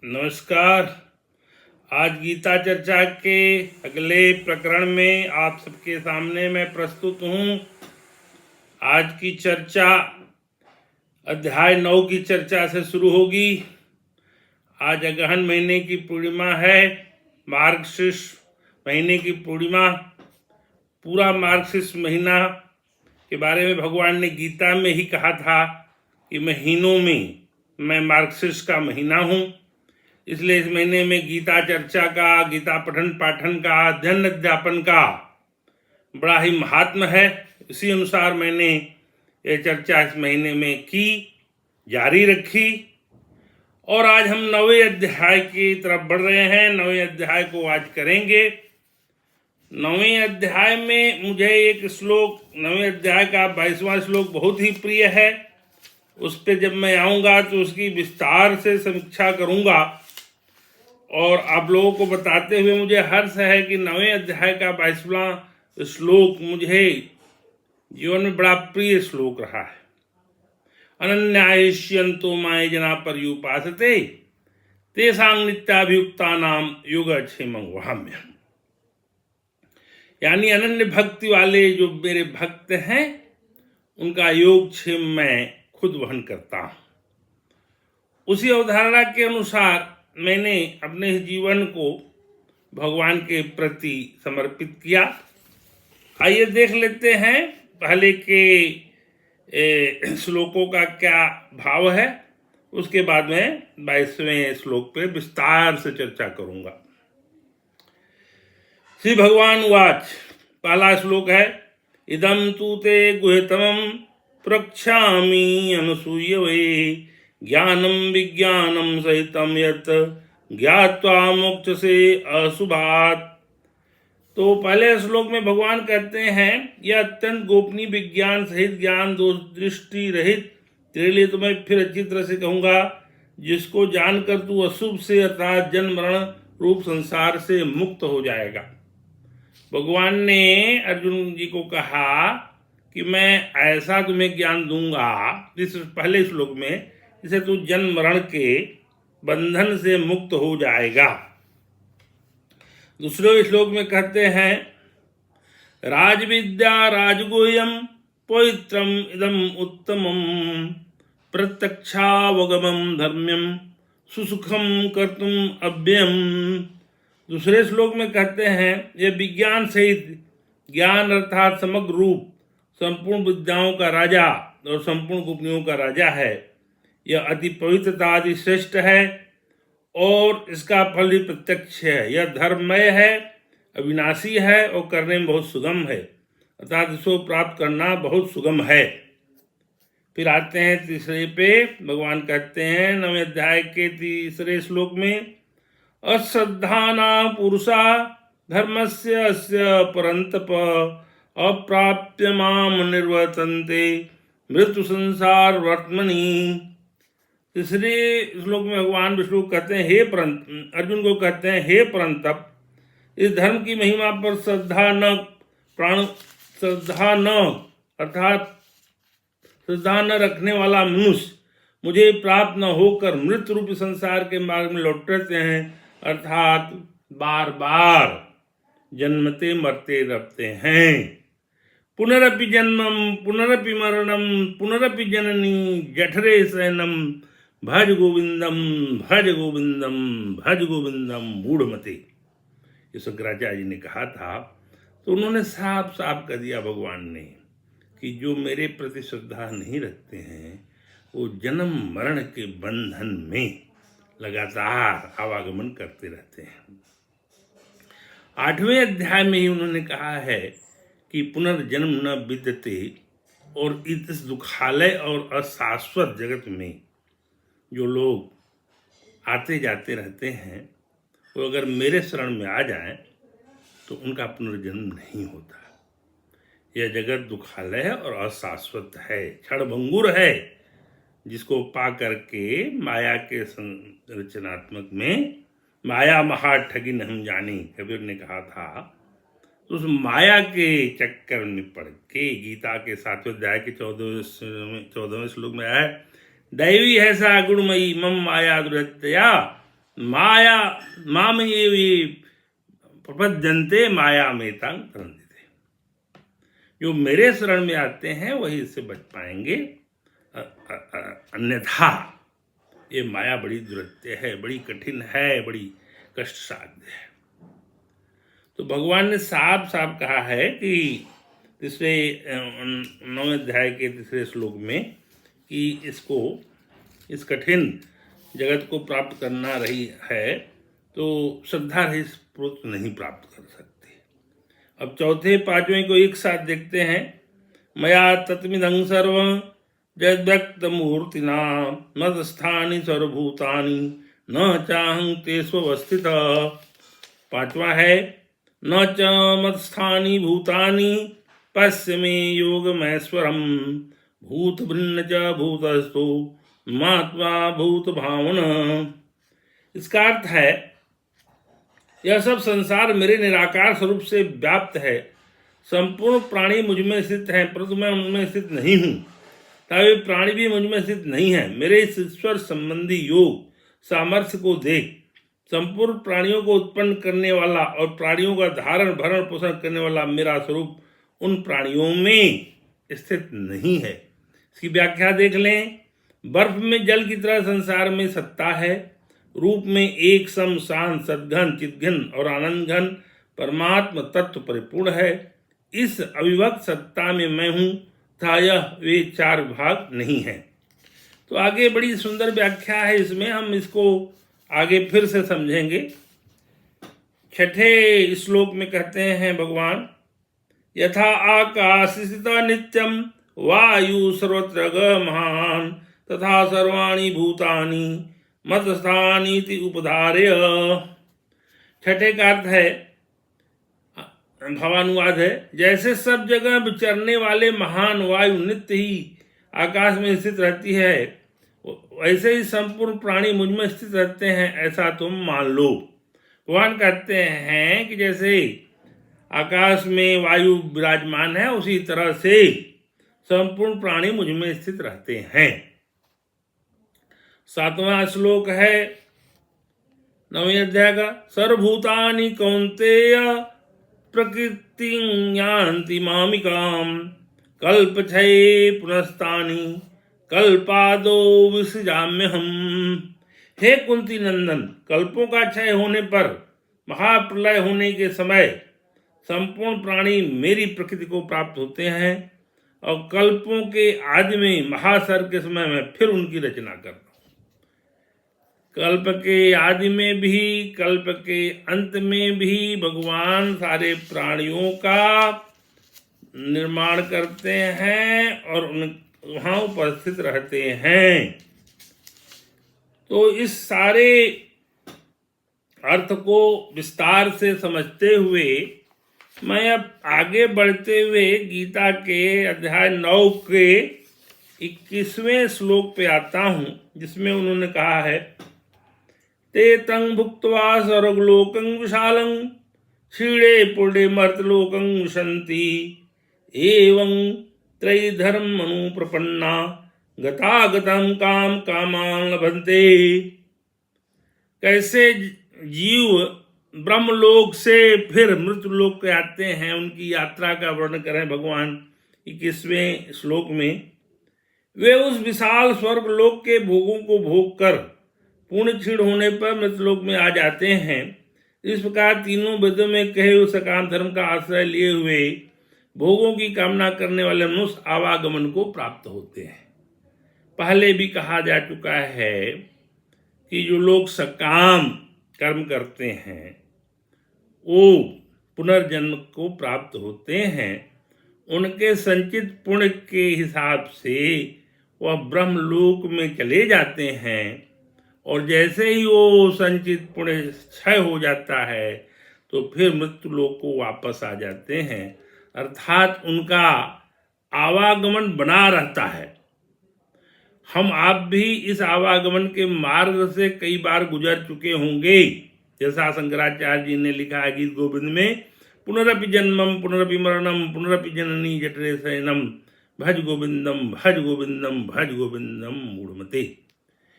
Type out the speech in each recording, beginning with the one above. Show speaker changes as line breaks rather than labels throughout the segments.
नमस्कार। आज गीता चर्चा के अगले प्रकरण में आप सबके सामने मैं प्रस्तुत हूँ। आज की चर्चा अध्याय 9 की चर्चा से शुरू होगी। आज अगहन महीने की पूर्णिमा है, मार्गशीर्ष महीने की पूर्णिमा। पूरा मार्गशीर्ष महीना के बारे में भगवान ने गीता में ही कहा था कि महीनों में मैं मार्गशीर्ष का महीना हूँ। इसलिए इस महीने में गीता चर्चा का, गीता पठन पाठन का, अध्ययन अध्यापन का बड़ा ही महात्म है। इसी अनुसार मैंने ये चर्चा इस महीने में की, जारी रखी और आज हम 9वें अध्याय की तरफ बढ़ रहे हैं। 9वें अध्याय को आज करेंगे। 9वें अध्याय में मुझे एक श्लोक, 9वें अध्याय का 22वां श्लोक बहुत ही प्रिय है। उस पर जब मैं आऊँगा तो उसकी विस्तार से समीक्षा करूँगा और आप लोगों को बताते हुए मुझे हर्ष है कि 9वें अध्याय का 22वां श्लोक मुझे जीवन में बड़ा प्रिय श्लोक रहा है। अनन्यायिष्यन्तो माय जना पर्युपासते तेषां नित्याभियुक्तानां योगक्षेमं वहाम्यहम्। यानी अनन्य भक्ति वाले जो मेरे भक्त हैं उनका योगक्षेम मैं खुद वहन करता हूँ। उसी अवधारणा के अनुसार मैंने अपने जीवन को भगवान के प्रति समर्पित किया। आइए देख लेते हैं पहले के श्लोकों का क्या भाव है, उसके बाद में 22वें श्लोक पे विस्तार से चर्चा करूंगा। श्री भगवान उवाच। पहला श्लोक है, इदं तु ते गुह्यतमं प्रक्ष्यामि अनुसूयवे ज्ञानम विज्ञानम सहितम यत् ज्ञात्वा मोक्षसे अशुभात्। तो पहले श्लोक में भगवान कहते हैं यह अत्यंत गोपनीय विज्ञान सहित ज्ञान दोष दृष्टि रहित तेरे लिए तो मैं फिर अच्छी तरह से कहूँगा, जिसको जानकर तू अशुभ से अर्थात जन्म मरण रूप संसार से मुक्त हो जाएगा। भगवान ने अर्जुन जी को कहा कि मैं ऐसा तुम्हें ज्ञान दूंगा इस पहले श्लोक में जिसे तू जन्म मरण के बंधन से मुक्त हो जाएगा। दूसरे श्लोक में कहते हैं, राजविद्या राजगुह्यम पवित्रम इदम उत्तमम प्रत्यक्षावगमम धर्म्यम सुसुखम कर्तुम अव्ययम। दूसरे श्लोक में कहते हैं, यह विज्ञान सहित ज्ञान अर्थात समग्र रूप संपूर्ण विद्याओं का राजा और संपूर्ण गोपनीयों का राजा है। यह अति पवित्रता आदि श्रेष्ठ है और इसका फल ही प्रत्यक्ष है। यह धर्ममय है, अविनाशी है और करने में बहुत सुगम है, अर्थात इसको प्राप्त करना बहुत सुगम है। फिर आते हैं तीसरे पे। भगवान कहते हैं 9वें अध्याय के तीसरे श्लोक में, अश्रद्धाना पुरुषा धर्मस्य अस्य परन्तप अप्राप्य माम निर्वर्तन्ते मृत्यु संसार वर्तमनि। तीसरे श्लोक में भगवान विष्णु कहते हैं, हे परंत अर्जुन को कहते हैं, हे परंतप, इस धर्म की महिमा पर श्रद्धा न रखने वाला मनुष्य मुझे प्राप्त न होकर मृत्यु रूपी संसार के मार्ग में लौटते हैं, अर्थात बार बार जन्मते मरते रहते हैं। पुनरपि जन्मम पुनरपि मरणम पुनरपि जननी जठरे शयनम भज गोविंदम भज गोविंदम भज गोविंदम मूढ़मते। ये शंकराचार्य जी ने कहा था, तो उन्होंने साफ साफ कह दिया भगवान ने कि जो मेरे प्रति श्रद्धा नहीं रखते हैं वो जन्म मरण के बंधन में लगातार आवागमन करते रहते हैं। 8वें अध्याय में ही उन्होंने कहा है कि पुनर्जन्म न विद्यते, और इस दुखालय और अशाश्वत जगत में जो लोग आते जाते रहते हैं वो अगर मेरे शरण में आ जाएं तो उनका पुनर्जन्म नहीं होता। यह जगत दुखालय है और अशाश्वत है, क्षणभंगुर है, जिसको पा करके माया के रचनात्मक में माया महा ठगी न हम जानी, कबीर ने कहा था। तो उस माया के चक्कर में पड़ के गीता के 7वें अध्याय के 14वें श्लोक में आया, दैवी है सा गुणमयी मम माया दुरत्यया माया माम ये प्रपद्यन्ते माया में तांग करंदिते। जो मेरे शरण में आते हैं वही इससे बच पाएंगे, अन्यथा ये माया बड़ी दुरत्य है, बड़ी कठिन है, बड़ी कष्ट साध्य है। तो भगवान ने साफ साफ कहा है कि तीसरे 9वें अध्याय के तीसरे श्लोक में कि इसको, इस कठिन जगत को प्राप्त करना रही है तो श्रद्धा रहित पुरुष नहीं प्राप्त कर सकते। अब चौथे पांचवें को एक साथ देखते हैं। मया तत्मिदं सर्वं जद्व्यक्त मूर्तिना मदस्थानि सर्वभूतानि न चाहं तेष्वस्थितः। पांचवा है न च मत्स्थानि भूतानि पश्य मे योगमैश्वरम् भूत भिन्न च भूतस्थो महात्मा भूत भावन। इसका अर्थ है यह सब संसार मेरे निराकार स्वरूप से व्याप्त है, संपूर्ण प्राणी मुझ में स्थित हैं परंतु मैं उनमें स्थित नहीं हूँ, तभी प्राणी भी मुझ में स्थित नहीं है। मेरे इस ईश्वर संबंधी योग सामर्थ्य को देख संपूर्ण प्राणियों को उत्पन्न करने वाला और प्राणियों का धारण भरण पोषण करने वाला मेरा स्वरूप उन प्राणियों में स्थित नहीं है। इसकी व्याख्या देख लें। बर्फ में जल की तरह संसार में सत्ता है, रूप में एक सम शांत सद्घन चिद्घन और आनंद घन परमात्म तत्व परिपूर्ण है। इस अविभक्त सत्ता में मैं हूँ तथा यह वे चार भाग नहीं है। तो आगे बड़ी सुंदर व्याख्या है इसमें, हम इसको आगे फिर से समझेंगे। छठे श्लोक में कहते हैं भगवान, यथा आकाश स्थिता नित्यम वायु सर्वत्र गमहान तथा सर्वाणि भूतानि मत्स्थानीति उपधार्य। छठे का अर्थ है, भावानुवाद है, जैसे सब जगह विचरने वाले महान वायु नित्य ही आकाश में स्थित रहती है वैसे ही संपूर्ण प्राणी मुझ में स्थित रहते हैं, ऐसा तुम मान लो। भगवान कहते हैं कि जैसे आकाश में वायु विराजमान है उसी तरह से संपूर्ण प्राणी मुझ में स्थित रहते हैं। सातवां श्लोक है 9वें अध्याय का, सर्वभूतानि कौन्तेय प्रकृति यान्ति मामिकाम कल्पक्षये पुनस्तानि कल्पादो विसृजाम्यहम्। हे कुंती नंदन, कल्पों का क्षय होने पर महाप्रलय होने के समय संपूर्ण प्राणी मेरी प्रकृति को प्राप्त होते हैं और कल्पों के आदि में महासर्ग के समय मैं फिर उनकी रचना करता हूँ। कल्प के आदि में भी कल्प के अंत में भी भगवान सारे प्राणियों का निर्माण करते हैं और वहाँ उपस्थित रहते हैं। तो इस सारे अर्थ को विस्तार से समझते हुए मैं अब आगे बढ़ते हुए गीता के अध्याय 9 के 21वें श्लोक पे आता हूँ, जिसमें उन्होंने कहा है, ते तं भुक्त्वा स्वर्गलोकं विशालं क्षीणे पुण्ये मर्त्यलोकं विशन्ति एवं त्रयीधर्मनुप्रपन्ना गतागतं काम कामान् लभन्ते। कैसे जीव ब्रह्मलोक से फिर मृत्युलोक पे आते हैं, उनकी यात्रा का वर्णन करें भगवान 21वें श्लोक में। वे उस विशाल स्वर्ग लोक के भोगों को भोग कर पूर्ण क्षीण होने पर मृत्युलोक में आ जाते हैं। इस प्रकार तीनों वेदों में कहे हुए सकाम धर्म का आश्रय लिए हुए भोगों की कामना करने वाले मनुष्य आवागमन को प्राप्त होते हैं। पहले भी कहा जा चुका है कि जो लोग सकाम कर्म करते हैं वो पुनर्जन्म को प्राप्त होते हैं। उनके संचित पुण्य के हिसाब से वह ब्रह्मलोक में चले जाते हैं और जैसे ही वो संचित पुण्य क्षय हो जाता है तो फिर मृत्युलोक को वापस आ जाते हैं, अर्थात उनका आवागमन बना रहता है। हम आप भी इस आवागमन के मार्ग से कई बार गुजर चुके होंगे। जैसा शंकराचार्य जी ने लिखा है गीत गोविंद में, पुनरपि जन्मम पुनरपि मरणम पुनरपि जननी जठरे शयनम भज गोविंदम भज गोविंदम भज गोविंदम मूढ़मते।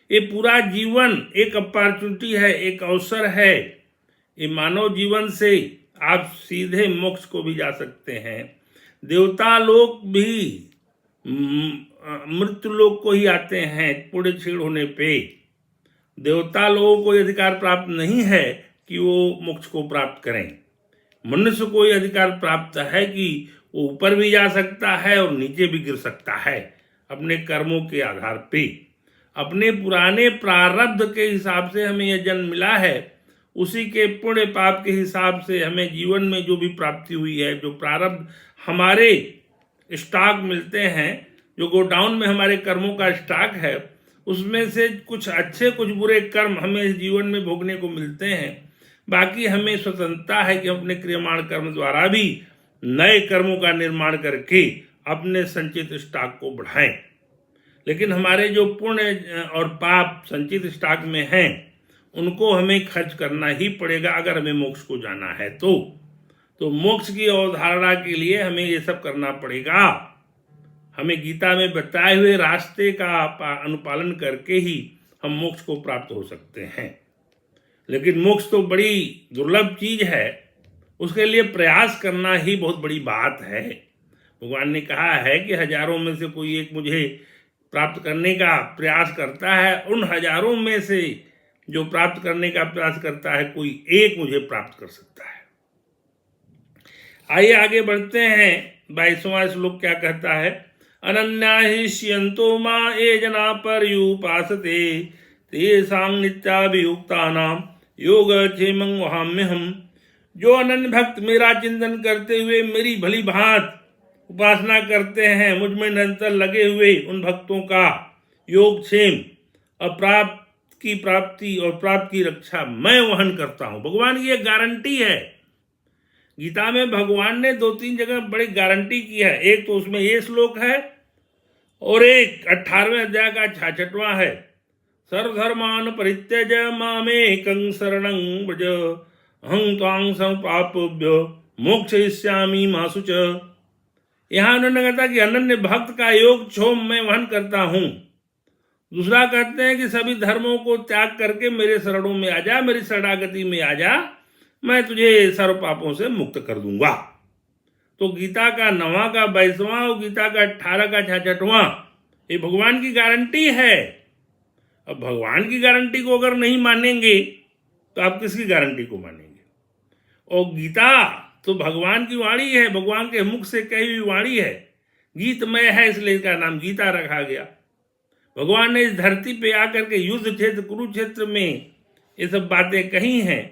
ये पूरा जीवन एक अपॉर्चुनिटी है, एक अवसर है। ये मानव जीवन से आप सीधे मोक्ष को भी जा सकते हैं। देवता लोग भी मृत्यु लोक को ही आते हैं पुण्य क्षीण होने पे। देवता लोगों को अधिकार प्राप्त नहीं है कि वो मोक्ष को प्राप्त करें। मनुष्य को यह अधिकार प्राप्त है कि वो ऊपर भी जा सकता है और नीचे भी गिर सकता है अपने कर्मों के आधार पे। अपने पुराने प्रारब्ध के हिसाब से हमें यह जन्म मिला है, उसी के पुण्य पाप के हिसाब से हमें जीवन में जो भी प्राप्ति हुई है, जो प्रारब्ध हमारे स्टॉक मिलते हैं, जो गोडाउन में हमारे कर्मों का स्टॉक है, उसमें से कुछ अच्छे कुछ बुरे कर्म हमें इस जीवन में भोगने को मिलते हैं। बाकी हमें स्वतंत्रता है कि अपने क्रियमाण कर्म द्वारा भी नए कर्मों का निर्माण करके अपने संचित स्टॉक को बढ़ाएं। लेकिन हमारे जो पुण्य और पाप संचित स्टॉक में हैं, उनको हमें खर्च करना ही पड़ेगा अगर हमें मोक्ष को जाना है। तो मोक्ष की अवधारणा के लिए हमें ये सब करना पड़ेगा। हमें गीता में बताए हुए रास्ते का अनुपालन करके ही हम मोक्ष को प्राप्त हो सकते हैं। लेकिन मोक्ष तो बड़ी दुर्लभ चीज है, उसके लिए प्रयास करना ही बहुत बड़ी बात है। भगवान ने कहा है कि हजारों में से कोई एक मुझे प्राप्त करने का प्रयास करता है, उन हजारों में से जो प्राप्त करने का प्रयास करता है कोई एक मुझे प्राप्त कर सकता है। आइए आगे बढ़ते हैं। 22वां श्लोक क्या कहता है? अनन्या हिष्यन्तो मां ये जना पर्युपासते तेषां नित्याभियुक्तानां योगक्षेमं वहाम्यहम्। जो अनन्य भक्त मेरा चिंतन करते हुए मेरी भली भांत उपासना करते हैं, मुझ में निरंतर लगे हुए उन भक्तों का योगक्षेम और प्राप्ति और प्राप्त की रक्षा मैं वहन करता हूं। भगवान की ये गारंटी है। गीता में भगवान ने 2-3 जगह बड़ी गारंटी की है। एक तो उसमें ये श्लोक है और एक 18वें अध्याय का 66वां है। सर्वधर्मान परित्यज मामेकं शरणं व्रज अहं त्वां संपाप्य मोक्षयिष्यामि मा शुच। यहां उन्होंने कहा था कि अनन्य भक्त का योग क्षोभ मैं वहन करता हूं। दूसरा कहते हैं कि सभी धर्मों को त्याग करके मेरे शरणों में आ जा, मेरी शरणागति में आ जा, मैं तुझे सर्व पापों से मुक्त कर दूंगा। तो गीता का 9वां का 22वां और गीता का 18 का 66वां ये भगवान की गारंटी है। अब भगवान की गारंटी को अगर नहीं मानेंगे तो आप किसकी गारंटी को मानेंगे? और गीता तो भगवान की वाणी है, भगवान के मुख से कही हुई वाणी है, गीतमय है, इसलिए इसका नाम गीता रखा गया। भगवान ने इस धरती पे आकर के युद्ध क्षेत्र कुरुक्षेत्र में ये सब बातें कही हैं।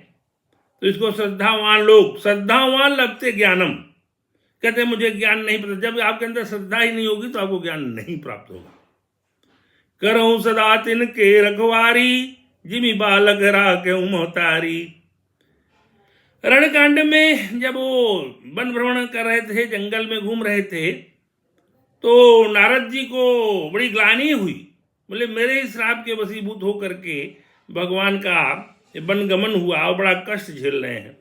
तो इसको श्रद्धावान लोग, श्रद्धावान लगते ज्ञानम, कहते मुझे ज्ञान नहीं पता। जब आपके अंदर श्रद्धा ही नहीं होगी तो आपको ज्ञान नहीं प्राप्त होगा। करहूं सदा तिनके रखवारी, जिमि बालक राखें मोहतारी। रणकांड में जब वो वन भ्रमण कर रहे थे, जंगल में घूम रहे थे, तो नारद जी को बड़ी ग्लानि हुई। बोले मेरे ही श्राप के वशीभूत होकर के भगवान का वनगमन हुआ और बड़ा कष्ट झेल रहे हैं।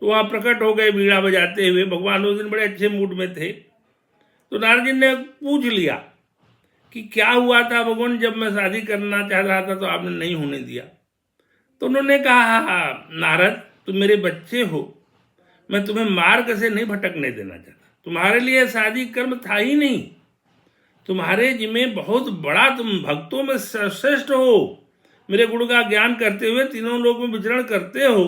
तो वहाँ प्रकट हो गए बीड़ा बजाते हुए। भगवान उस दिन बड़े अच्छे मूड में थे। तो नारद जी ने पूछ लिया कि क्या हुआ था भगवान, जब मैं शादी करना चाह रहा था तो आपने नहीं होने दिया। तो उन्होंने कहा नारद तुम मेरे बच्चे हो, मैं तुम्हें मार्ग से नहीं भटकने देना चाहता। तुम्हारे लिए शादी कर्म था ही नहीं। तुम्हारे जिम्मे बहुत बड़ा, तुम भक्तों में श्रेष्ठ हो, मेरे गुण का ज्ञान करते हुए तीनों लोगों में विचरण करते हो।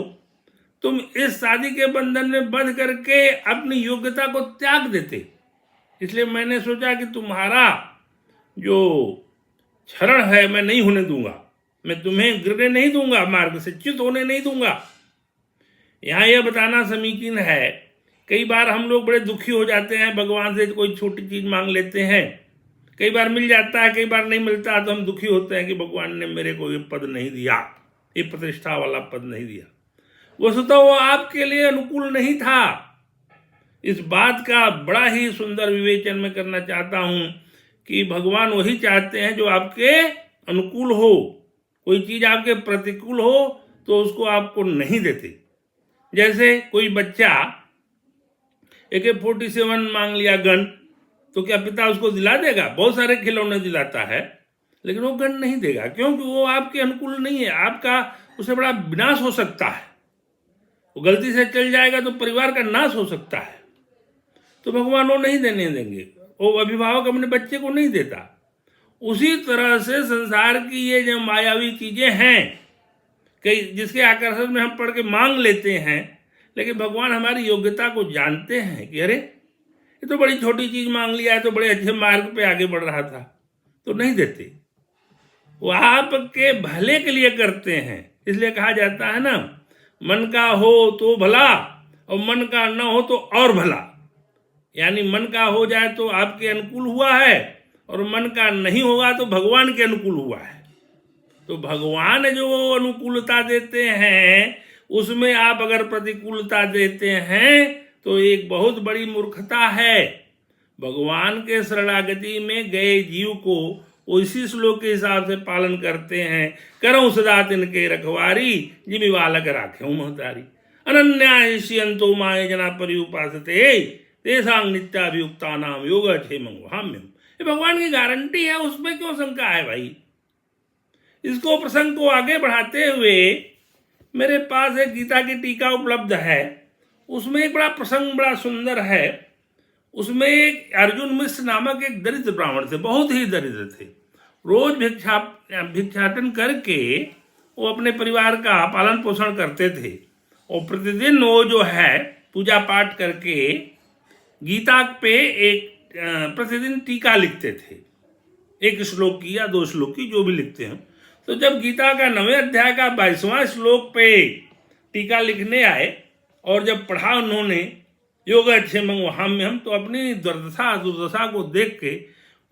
तुम इस शादी के बंधन में बंध करके अपनी योग्यता को त्याग देते। इसलिए मैंने सोचा कि तुम्हारा जो क्षरण है मैं नहीं होने दूंगा, मैं तुम्हें गिरने नहीं दूंगा, मार्ग से च्युत होने नहीं दूंगा। यहाँ यह बताना समीचीन है, कई बार हम लोग बड़े दुखी हो जाते हैं, भगवान से कोई छोटी चीज मांग लेते हैं, कई बार मिल जाता है, कई बार नहीं मिलता, तो हम दुखी होते हैं कि भगवान ने मेरे को ये पद नहीं दिया, ये प्रतिष्ठा वाला पद नहीं दिया। वस्तुतः वो आपके लिए अनुकूल नहीं था। इस बात का बड़ा ही सुंदर विवेचन मैं करना चाहता हूं कि भगवान वही चाहते हैं जो आपके अनुकूल हो। कोई चीज आपके प्रतिकूल हो तो उसको आपको नहीं देते। जैसे कोई बच्चा AK-47 मांग लिया गन, तो क्या पिता उसको दिला देगा? बहुत सारे खिलौने दिलाता है, लेकिन वो गण नहीं देगा, क्योंकि वो आपके अनुकूल नहीं है, आपका उससे बड़ा विनाश हो सकता है। वो गलती से चल जाएगा तो परिवार का नाश हो सकता है, तो भगवान वो नहीं देने देंगे। वो अभिभावक अपने बच्चे को नहीं देता। उसी तरह से संसार की ये जो मायावी चीजें हैं कई, जिसके आकर्षण में हम पढ़ के मांग लेते हैं, लेकिन भगवान हमारी योग्यता को जानते हैं कि अरे ये तो बड़ी छोटी चीज मांग लिया है, तो बड़े अच्छे मार्ग पे आगे बढ़ रहा था, तो नहीं देते। वो आपके भले के लिए करते हैं। इसलिए कहा जाता है ना, मन का हो तो भला और मन का न हो तो और भला। यानी मन का हो जाए तो आपके अनुकूल हुआ है, और मन का नहीं होगा तो भगवान के अनुकूल हुआ है। तो भगवान जो अनुकूलता देते हैं, उसमें आप अगर प्रतिकूलता देते हैं तो एक बहुत बड़ी मूर्खता है। भगवान के शरणागति में गए जीव को उसी श्लोक के हिसाब से पालन करते हैं। करऊं सदा तिनके रखवारी, जिमि बालक राखे महतारी। अनन्यायिष्यन्तो माय जना पर्युपासते, तेषां नित्याभियुक्ता नाम योगक्षेमं वहाम्यहम्। ये भगवान की गारंटी है, उसमें क्यों शंका है भाई। इसको प्रसंग को आगे बढ़ाते हुए मेरे पास एक गीता की टीका उपलब्ध है। उसमें एक बड़ा प्रसंग बड़ा सुंदर है। उसमें एक अर्जुन मिश्र नामक एक दरिद्र ब्राह्मण थे, बहुत ही दरिद्र थे। रोज भिक्षाटन करके वो अपने परिवार का पालन पोषण करते थे, और प्रतिदिन वो जो है पूजा पाठ करके गीता पे एक प्रतिदिन टीका लिखते थे, एक श्लोक की या 2 श्लोक की, जो भी लिखते हैं। तो जब गीता का 9वें अध्याय का 22वां श्लोक पे टीका लिखने आए और जब पढ़ा उन्होंने योगक्षेमं वहाम्यहम्, तो अपनी दुर्दशा को देख के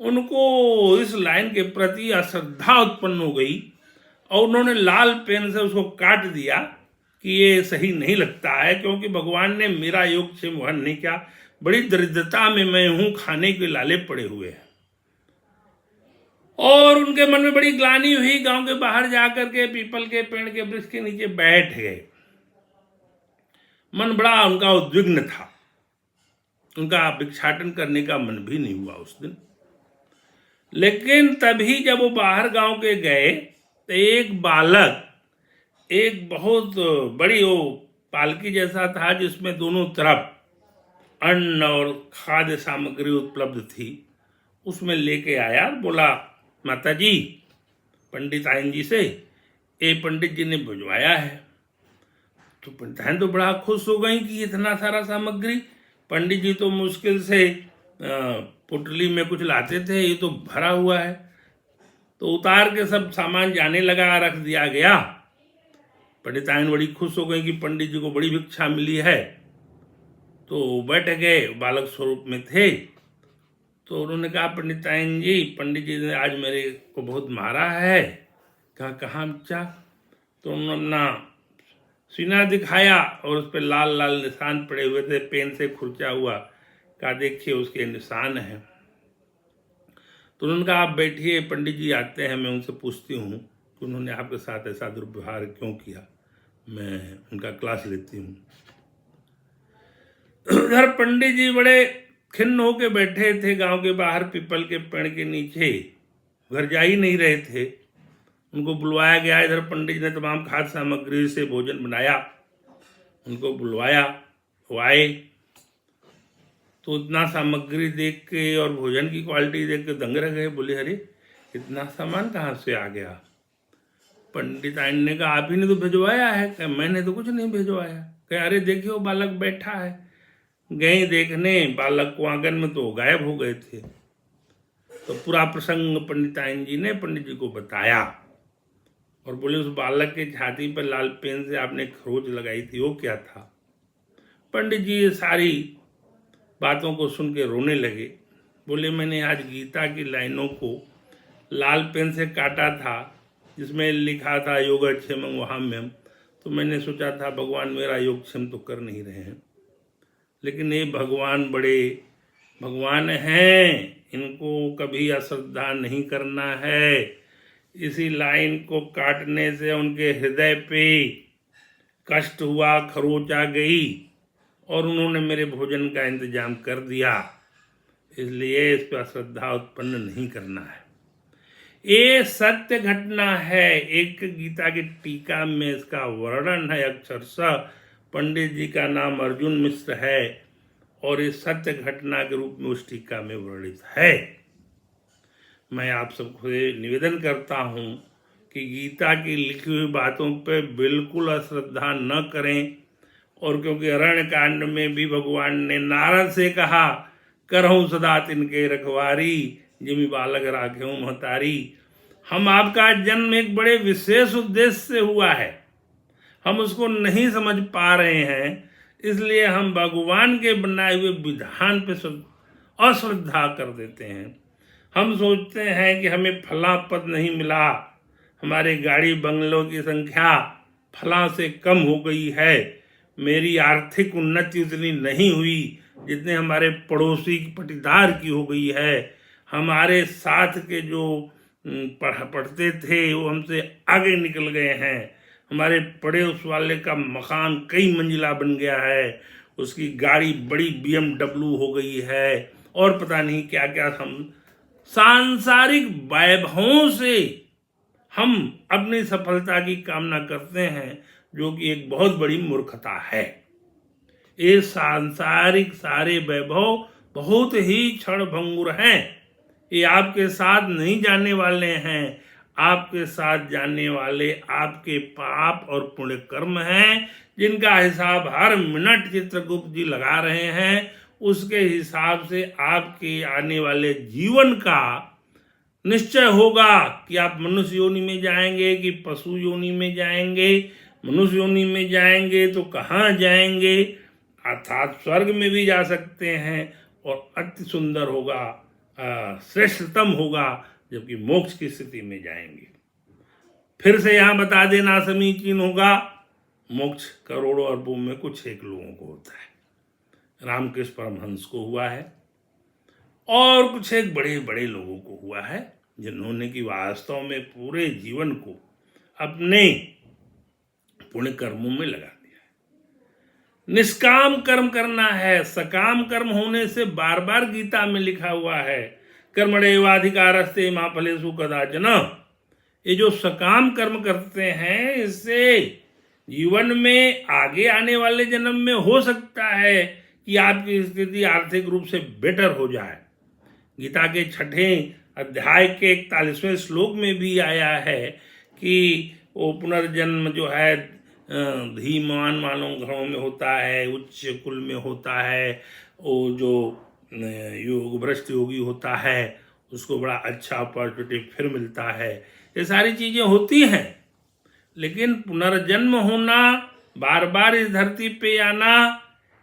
उनको इस लाइन के प्रति अश्रद्धा उत्पन्न हो गई, और उन्होंने लाल पेन से उसको काट दिया कि ये सही नहीं लगता है, क्योंकि भगवान ने मेरा योगक्षेम वहन नहीं किया। बड़ी दरिद्रता में मैं हूं, खाने के लाले पड़े हुए हैं। और उनके मन में बड़ी ग्लानि हुई। गांव के बाहर जाकर के पीपल के पेड़ के वृक्ष के नीचे बैठ गए। मन बड़ा उनका उद्विग्न था, उनका भिक्षाटन करने का मन भी नहीं हुआ उस दिन। लेकिन तभी जब वो बाहर गांव के गए तो एक बालक, एक बहुत बड़ी वो पालकी जैसा था जिसमें दोनों तरफ अन्न और खाद्य सामग्री उपलब्ध थी, उसमें लेके आया। बोला, माता जी, पंडित आयन जी से ये पंडित जी ने भिजवाया है। तो पंडिताइन तो बड़ा खुश हो गई कि इतना सारा सामग्री। पंडित जी तो मुश्किल से पुटली में कुछ लाते थे, ये तो भरा हुआ है। तो उतार के सब सामान जाने लगा, रख दिया गया। पंडिताइन बड़ी खुश हो गई कि पंडित जी को बड़ी भिक्षा मिली है। तो बैठ गए, बालक स्वरूप में थे। तो उन्होंने कहा, पंडिताइन जी, पंडित जी ने आज मेरे को बहुत मारा है। कहा, कहाँ बच्चा? तो उन्होंने अपना सीना दिखाया और उस पर लाल लाल निशान पड़े हुए थे, पेन से खुरचा हुआ। कहा, देखिए उसके निशान हैं। तो उन्होंने कहा, आप बैठिए, पंडित जी आते हैं, मैं उनसे पूछती हूँ कि उन्होंने आपके साथ ऐसा दुर्व्यवहार क्यों किया, मैं उनका क्लास लेती हूँ। उधर पंडित जी बड़े खिन्न होके बैठे थे गांव के बाहर पीपल के पेड़ के नीचे, घर जा ही नहीं रहे थे। उनको बुलवाया गया। इधर पंडित जी ने तमाम खाद्य सामग्री से भोजन बनाया, उनको बुलवाया। वो आए तो इतना सामग्री देख के और भोजन की क्वालिटी देख के दंग रह गए। बोले, अरे इतना सामान कहाँ से आ गया? पंडित आयन ने कहा, आप ही ने तो भिजवाया है। कहा, मैंने तो कुछ नहीं भिजवाया। कहा, अरे देखिए वो बालक बैठा है। गए देखने, बालक को आंगन में तो गायब हो गए थे। तो पूरा प्रसंग पंडितायन जी ने पंडित जी को बताया और बोले, उस बालक के छाती पर लाल पेन से आपने खरोच लगाई थी, वो क्या था? पंडित जी ये सारी बातों को सुन के रोने लगे। बोले, मैंने आज गीता की लाइनों को लाल पेन से काटा था जिसमें लिखा था योगक्षेमं वहाम्यहम्। तो मैंने सोचा था भगवान मेरा योगक्षेम तो कर नहीं रहे हैं, लेकिन ये भगवान बड़े भगवान हैं, इनको कभी अश्रद्धा नहीं करना है। इसी लाइन को काटने से उनके हृदय पे कष्ट हुआ, खरोच आ गई और उन्होंने मेरे भोजन का इंतजाम कर दिया, इसलिए इस पर अश्रद्धा उत्पन्न नहीं करना है। ये सत्य घटना है। एक गीता की टीका में इसका वर्णन है अक्षरशः। पंडित जी का नाम अर्जुन मिश्र है और ये सत्य घटना के रूप में उस टीका में वर्णित है। मैं आप सबसे निवेदन करता हूँ कि गीता की लिखी हुई बातों पे बिल्कुल अश्रद्धा न करें। और क्योंकि अरण्य कांड में भी भगवान ने नारद से कहा, करहूँ सदा तिनके रखवारी, जिमि बालक राखेहूँ महतारी। हम आपका जन्म एक बड़े विशेष उद्देश्य से हुआ है, हम उसको नहीं समझ पा रहे हैं, इसलिए हम भगवान के बनाए हुए विधान पे अश्रद्धा कर देते हैं। हम सोचते हैं कि हमें फला पद नहीं मिला, हमारे गाड़ी बंगलों की संख्या फला से कम हो गई है, मेरी आर्थिक उन्नति उतनी नहीं हुई जितने हमारे पड़ोसी पटीदार की हो गई है, हमारे साथ के जो पढ़ते थे वो हमसे आगे निकल गए हैं, हमारे पड़ोस वाले का मकान कई मंजिला बन गया है, उसकी गाड़ी बड़ी BMW हो गई है और पता नहीं क्या क्या। हम सांसारिक वैभवों से हम अपनी सफलता की कामना करते हैं, जो कि एक बहुत बड़ी मूर्खता है। ये सांसारिक सारे वैभव बहुत ही क्षणभंगुर हैं, ये आपके साथ नहीं जाने वाले हैं। आपके साथ जाने वाले आपके पाप और पुण्य कर्म हैं, जिनका हिसाब हर मिनट चित्रगुप्त जी लगा रहे हैं। उसके हिसाब से आपके आने वाले जीवन का निश्चय होगा कि आप मनुष्य योनि में जाएंगे कि पशु योनि में जाएंगे। मनुष्य योनि में जाएंगे तो कहाँ जाएंगे, अर्थात स्वर्ग में भी जा सकते हैं और अति सुंदर होगा, श्रेष्ठतम होगा, जबकि मोक्ष की स्थिति में जाएंगे। फिर से यहाँ बता देना समीचीन होगा, मोक्ष करोड़ों अरबों में कुछ एक लोगों को होता है। रामकृष्ण परमहंस को हुआ है और कुछ एक बड़े बड़े लोगों को हुआ है, जिन्होंने कि वास्तव में पूरे जीवन को अपने पुण्य कर्मों में लगा दिया है। निष्काम कर्म करना है, सकाम कर्म होने से बार बार गीता में लिखा हुआ है, कर्मण्येवाधिकारस्ते मा फलेषु कदाचन। ये जो सकाम कर्म करते हैं, इससे जीवन में आगे आने वाले जन्म में हो सकता है कि आपकी स्थिति आर्थिक रूप से बेटर हो जाए। गीता के 6वें अध्याय के 41वें श्लोक में भी आया है कि वो पुनर्जन्म जो है धीमान वालों घरों में होता है, उच्च कुल में होता है, वो जो योग भ्रष्ट योगी होता है उसको बड़ा अच्छा अपॉर्चुनिटी फिर मिलता है। ये सारी चीज़ें होती हैं, लेकिन पुनर्जन्म होना, बार बार इस धरती पे आना,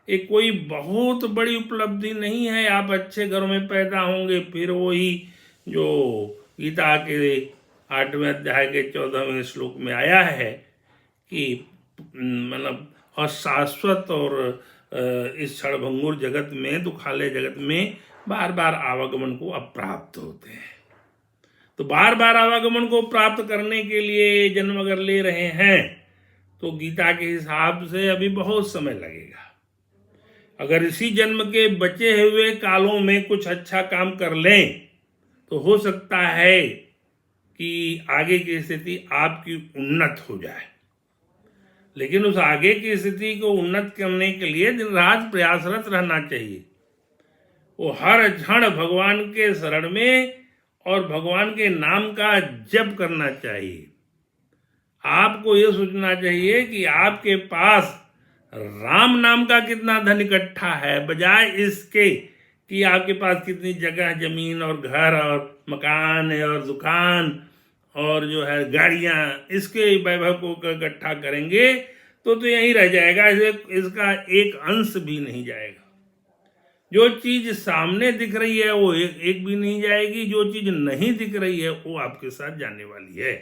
ये कोई बहुत बड़ी उपलब्धि नहीं है। आप अच्छे घरों में पैदा होंगे, फिर वही जो गीता के 8वें अध्याय के 14वें श्लोक में आया है कि मतलब अशाश्वत और इस क्षणभंगुर जगत में, दुखालय जगत में बार बार आवागमन को अप्राप्त होते हैं। तो बार बार आवागमन को प्राप्त करने के लिए जन्म अगर ले रहे हैं तो गीता के हिसाब से अभी बहुत समय लगेगा। अगर इसी जन्म के बचे हुए कालों में कुछ अच्छा काम कर लें तो हो सकता है कि आगे की स्थिति आपकी उन्नत हो जाए। लेकिन उस आगे की स्थिति को उन्नत करने के लिए दिन रात प्रयासरत रहना चाहिए। वो हर क्षण भगवान के शरण में और भगवान के नाम का जप करना चाहिए। आपको ये सोचना चाहिए कि आपके पास राम नाम का कितना धन इकट्ठा है, बजाय इसके कि आपके पास कितनी जगह, जमीन और घर और मकान और दुकान और जो है गाड़ियाँ, इसके वैभव को इकट्ठा करेंगे तो यहीं रह जाएगा, इसका एक अंश भी नहीं जाएगा। जो चीज सामने दिख रही है वो एक भी नहीं जाएगी, जो चीज नहीं दिख रही है वो आपके साथ जाने वाली है।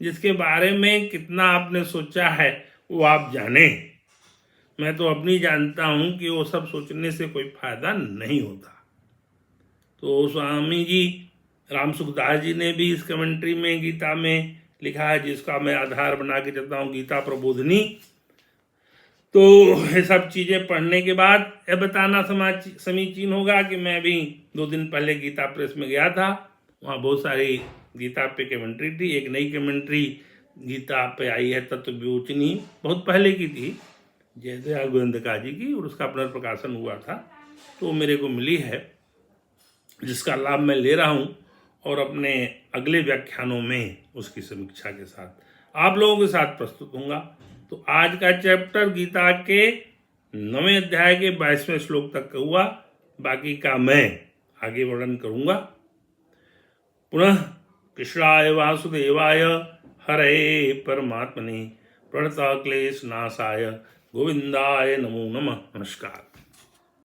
जिसके बारे में कितना आपने सोचा है वो आप जाने। मैं तो अपनी जानता हूं कि वो सब सोचने से कोई फायदा नहीं होता। तो स्वामी जी राम सुखदास जी ने भी इस कमेंट्री में गीता में लिखा है, जिसका मैं आधार बना के चलता हूँ, गीता प्रबोधिनी। तो ये सब चीज़ें पढ़ने के बाद यह बताना समीचीन होगा कि मैं भी 2 दिन पहले गीता प्रेस में गया था। वहाँ बहुत सारी गीता पे कमेंट्री थी। एक नई कमेंट्री गीता पे आई है तत्व विमोचनी, बहुत पहले की थी, जयदयाल गोविंदका जी की, और उसका पुनर्प्रकाशन हुआ था, तो वो मेरे को मिली है, जिसका लाभ मैं ले रहा हूँ और अपने अगले व्याख्यानों में उसकी समीक्षा के साथ आप लोगों के साथ प्रस्तुत होऊंगा। तो आज का चैप्टर गीता के 9वें अध्याय के 22वें श्लोक तक का हुआ, बाकी का मैं आगे वर्णन करूंगा। पुनः कृष्णाय वासुदेवाय हरे परमात्मने प्रणतः क्लेश नाशाय गोविंदाय नमो नमः। नमस्कार।